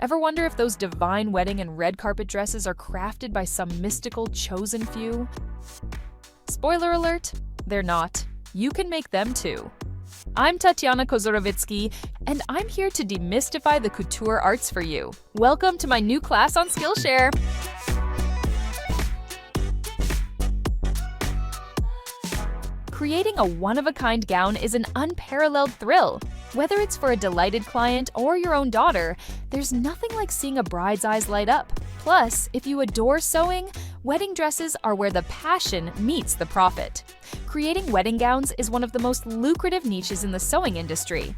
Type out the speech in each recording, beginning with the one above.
Ever wonder if those divine wedding and red carpet dresses are crafted by some mystical chosen few? Spoiler alert, they're not. You can make them too. I'm Tatiana Kozorovitsky, and I'm here to demystify the couture arts for you. Welcome to my new class on SkillShare. Creating a one-of-a-kind gown is an unparalleled thrill. Whether it's for a delighted client or your own daughter, there's nothing like seeing a bride's eyes light up. Plus, if you adore sewing, wedding dresses are where the passion meets the profit. Creating wedding gowns is one of the most lucrative niches in the sewing industry.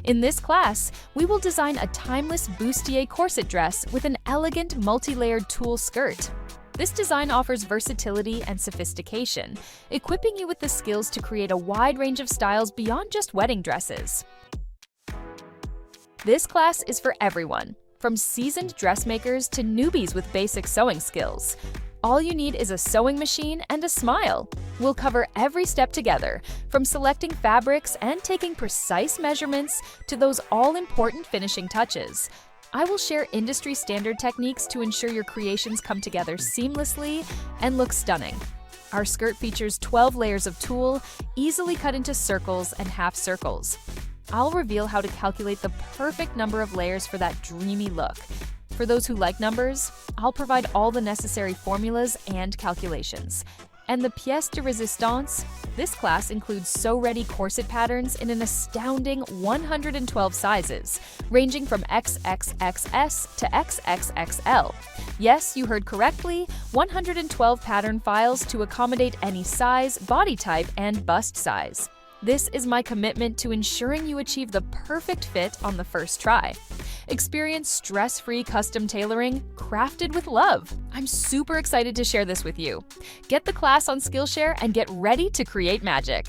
In this class, we will design a timeless bustier corset dress with an elegant multi-layered tulle skirt. This design offers versatility and sophistication, equipping you with the skills to create a wide range of styles beyond just wedding dresses. This class is for everyone, from seasoned dressmakers to newbies with basic sewing skills. All you need is a sewing machine and a smile. We'll cover every step together, from selecting fabrics and taking precise measurements to those all-important finishing touches. I will share industry-standard techniques to ensure your creations come together seamlessly and look stunning. Our skirt features 12 layers of tulle, easily cut into circles and half circles. I'll reveal how to calculate the perfect number of layers for that dreamy look. For those who like numbers, I'll provide all the necessary formulas and calculations. And the pièce de résistance? This class includes sew-ready corset patterns in an astounding 112 sizes, ranging from XXXS to XXXL. Yes, you heard correctly, 112 pattern files to accommodate any size, body type, and bust size. This is my commitment to ensuring you achieve the perfect fit on the first try. Experience stress-free custom tailoring crafted with love. I'm super excited to share this with you. Get the class on SkillShare and get ready to create magic.